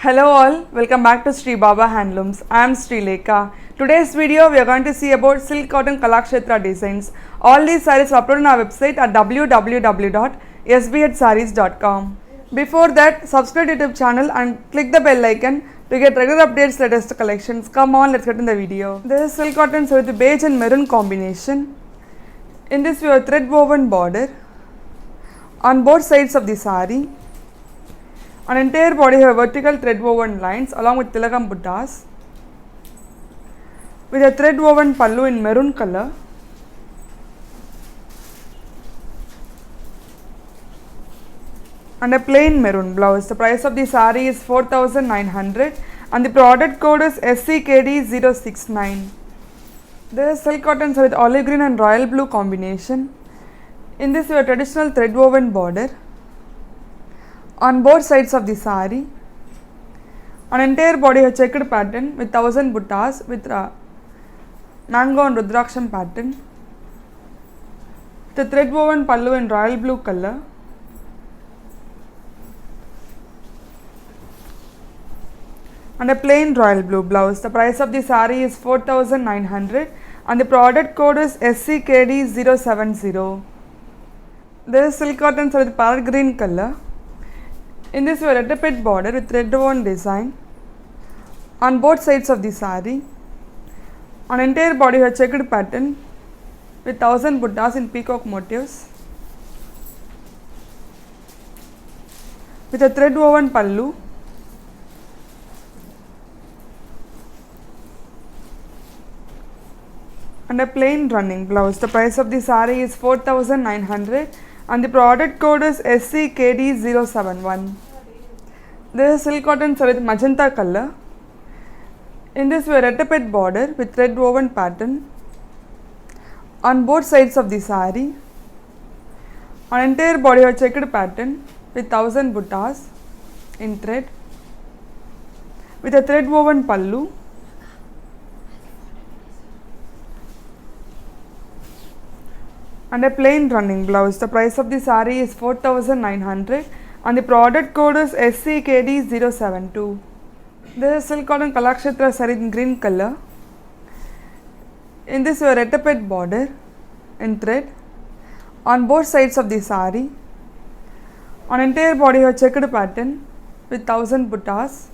Hello all, welcome back to Sri Baba Handlooms. I am Sri Lekha. Today's video we are going to see about silk cotton Kalakshetra designs. All these sarees are uploaded on our website at www.sbhsarees.com. Before that, subscribe to YouTube channel and click the bell icon to get regular updates, latest collections. Come on, let's get in the video. This is silk cotton with beige and maroon combination. In this we have thread woven border on both sides of the saree. An entire body have vertical thread woven lines along with tilakam buttas with a thread woven pallu in maroon color and a plain maroon blouse. The price of the saree is 4,900 and the product code is SCKD069. This is silk cotton with olive green and royal blue combination. In this we have traditional thread woven border on both sides of the saree. An entire body has checked pattern with 1000 buttas with mango and rudraksham pattern. The thread woven pallu in royal blue color and a plain royal blue blouse. The price of the saree is 4,900 and the product code is SCKD070. This is silk cotton with parrot green color. In this we have a red border with thread woven design on both sides of the saree. An entire body has checked pattern with 1000 buttas in peacock motifs with a thread woven pallu and a plain running blouse. The price of the saree is 4,900 and the product code is SCKD071. This is silk cotton with magenta color. In this we have a red border with thread woven pattern on both sides of the saree. An entire body has checked pattern with 1000 buttas in thread with a thread woven pallu and a plain running blouse. The price of the saree is 4,900 and the product code is SCKD072. This is silk cotton Kalakshetra saree in green color. In this we have a red border in thread on both sides of the saree. An entire body has checked pattern with 1000 buttas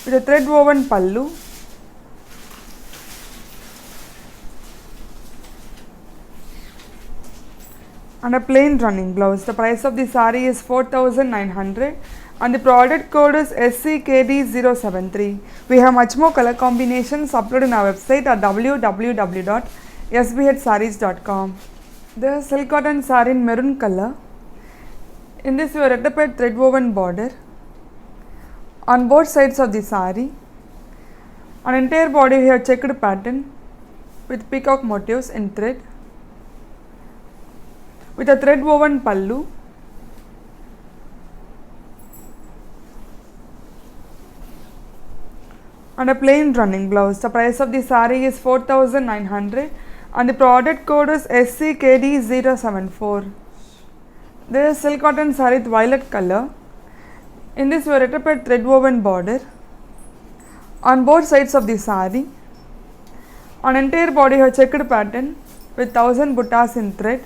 with a thread woven pallu and a plain running blouse. The price of the saree is 4,900 and the product code is SCKD073. We have much more color combinations uploaded on our website at www.sbhsarees.com. This is silk cotton saree in maroon color. In this we have a red thread woven border on both sides of the saree. An entire body we have checked pattern with peacock motifs in thread with a thread woven pallu and a plain running blouse. The price of the saree is 4,900 and the product code is SCKD074. This is silk cotton saree with violet color. In this we have a thread woven border on both sides of the saree. An entire body has checked pattern with 1000 buttas in thread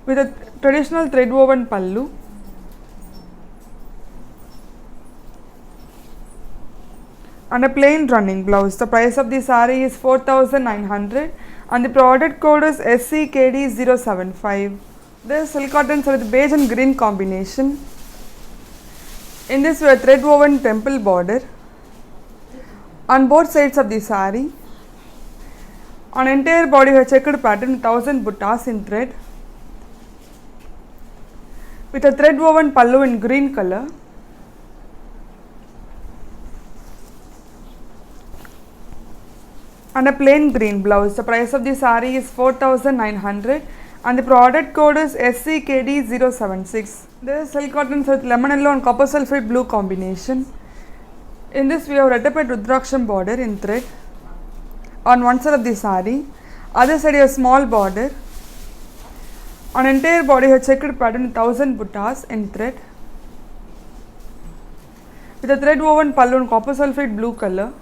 with a traditional thread woven pallu and a plain running blouse. The price of the saree is 4,900 and the product code is SCKD075. This is silk cotton with beige and green combination. In this we have thread woven temple border on both sides of the saree. An entire body has checked pattern with 1000 buttas in thread with a thread woven pallu in green color and a plain green blouse. The price of the saree is 4,900 and the product code is SCKD076. This is silk cotton with lemon yellow and copper sulphate blue combination. In this we have red rudraksham border in thread on one side of the saree. Other side a small border On entire body you have checked pattern with 1000 buttas in thread. With a thread woven pallu in copper sulphate blue color.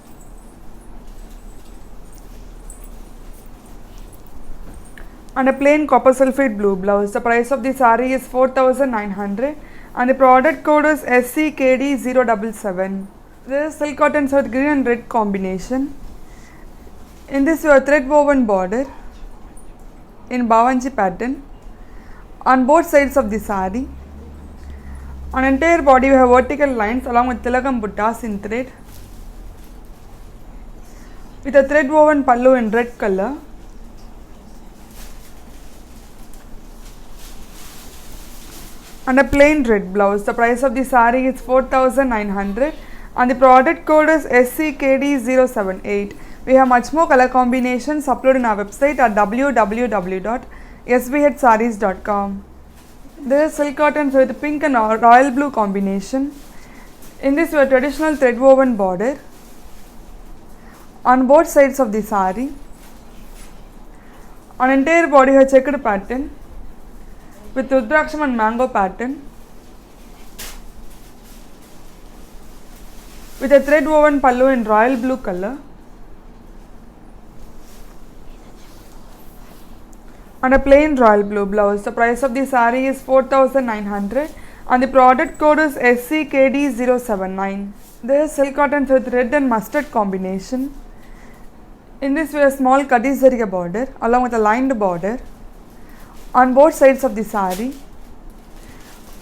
And a plain copper sulphate blue blouse. The price of the saree is 4900 and the product code is SCKD077. This is silk cotton with green and red combination. In this you have thread woven border in Bawanji pattern on both sides of the saree. On entire body you have vertical lines along with tilakam buttas in thread. With a thread woven pallu in red color. And a plain red blouse. The price of the saree is 4900 and the product code is SCKD078. We have much more color combinations uploaded on our website at www.sbhsarees.com. This is silk cotton with pink and royal blue combination. In this, you have traditional thread woven border on both sides of the saree. On entire body, you have checked pattern with Rudraksham and mango pattern. With a thread woven pallu in royal blue color. And a plain royal blue blouse. The price of the saree is 4900 and the product code is SCKD079. This is silk cotton with red and mustard combination. In this we have small Kati Zarika border along with a lined border on both sides of the saree.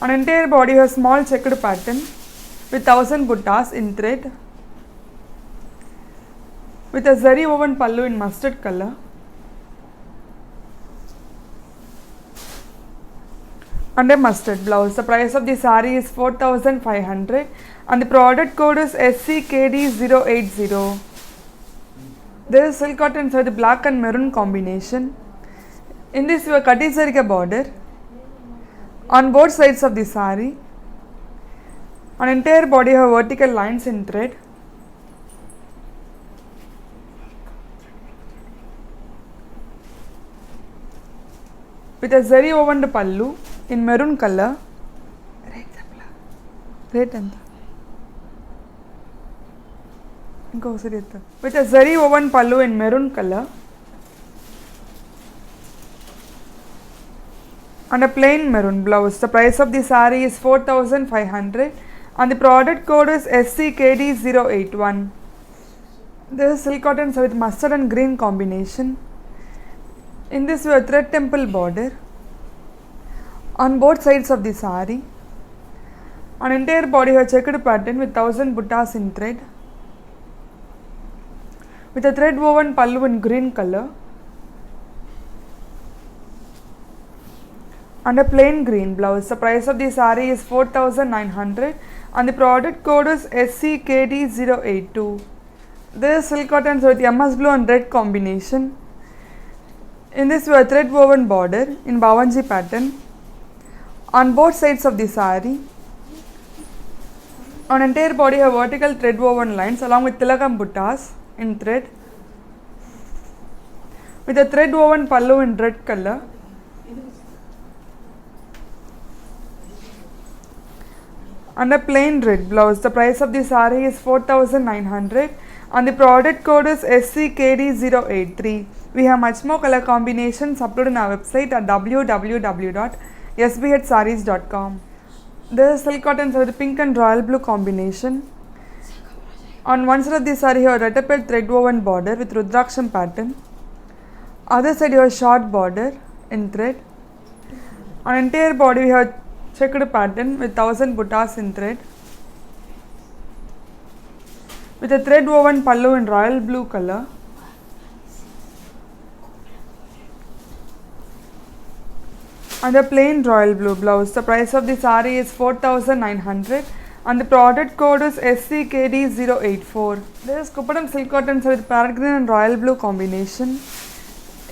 On entire body you have small checked pattern with 1000 buttas in thread. With a zari woven pallu in mustard color. And a mustard blouse. The price of the saree is 4500 and the product code is SCKD080. This is silk cotton with black and maroon combination. In this you have Kati Zarika border on both sides of the saree. On entire body you have vertical lines in thread. With a zari woven pallu in maroon color. Rate anta. With a zari woven pallu in maroon color. And a plain maroon blouse. The price of the saree is 4500 and the product code is SCKD081. This is silk cotton with mustard and green combination. In this we have thread temple border on both sides of the saree. On entire body you have checked pattern with 1000 buttas in thread. With a thread woven pallu in green color. And a plain green blouse. The price of the saree is 4900 and the product code is SCKD082. This is silk cotton with MS blue and red combination. In this we have thread woven border in Bawanji pattern on both sides of the saree. On entire body you have vertical thread woven lines along with tilakam buttas in thread. With a thread woven pallu in red color. And a plain red blouse. The price of the saree is 4900 and the product code is SCKD083. We have much more color combinations uploaded on our website at www.sbhsarees.com. This is silk cotton with pink and royal blue combination. On one side of the saree you have retapel thread woven border with Rudraksham pattern. Other side you have short border in thread. On entire body we have checked pattern with 1000 buttas in thread. With a thread woven pallu in royal blue color. And a plain royal blue blouse. The price of the saree is 4900 and the product code is SCKD084. This is Kupadam silk cotton with parrot green and royal blue combination.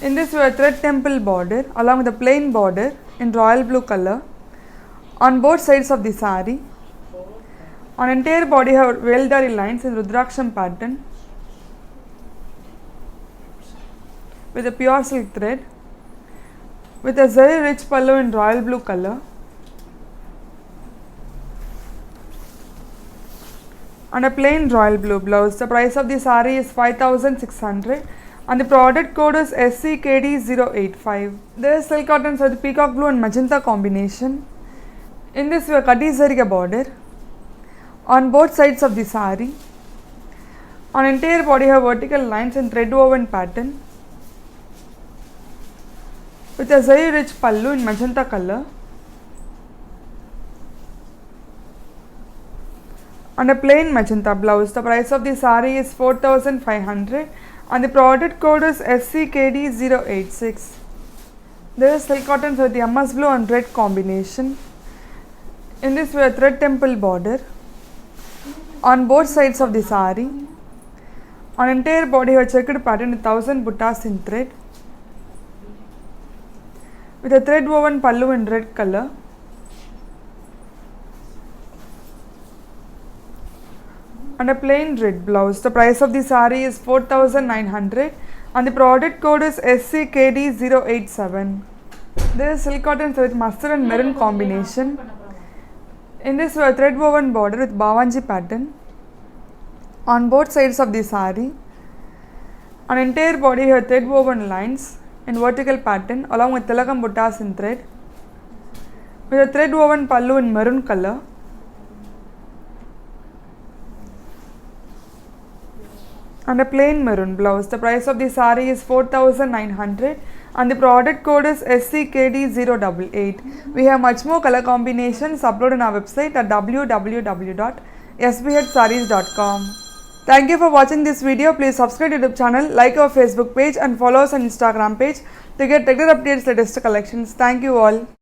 In this we have thread temple border along with a plain border in royal blue color on both sides of the saree. On entire body you have Veldari lines in Rudraksham pattern with a pure silk thread with a very rich pallu in royal blue color. And a plain royal blue blouse. The price of the saree is 5,600 and the product code is SCKD085. This is silk cotton with peacock blue and magenta combination. In this we have Kati Zarige border on both sides of the saree. On entire body have vertical lines and thread woven pattern with a very rich pallu in magenta color and a plain magenta blouse. The price of the saree is 4,500 and the product code is SCKD086. This is silk cotton with the MS blue and red combination. In this we have thread temple border on both sides of the saree. On entire body have checked pattern with 1000 buttas in thread with a thread woven pallu in red color and a plain red blouse. The price of the saree is 4,900 and the product code is SCKD087. This is silk cotton with mustard and maroon combination. In this we have thread woven border with Bhavanji pattern on both sides of the saree. On entire body we have thread woven lines in vertical pattern along with tilakam buttas in thread with a thread woven pallu in maroon color and a plain maroon blouse. The price of the saree is 4,900 and the product code is SCKD088. We have much more color combinations uploaded on our website at www.sbhsarees.com. Thank you for watching this video. Please subscribe to YouTube channel, like our Facebook page and follow us on Instagram page to get regular updates, latest collections. Thank you all.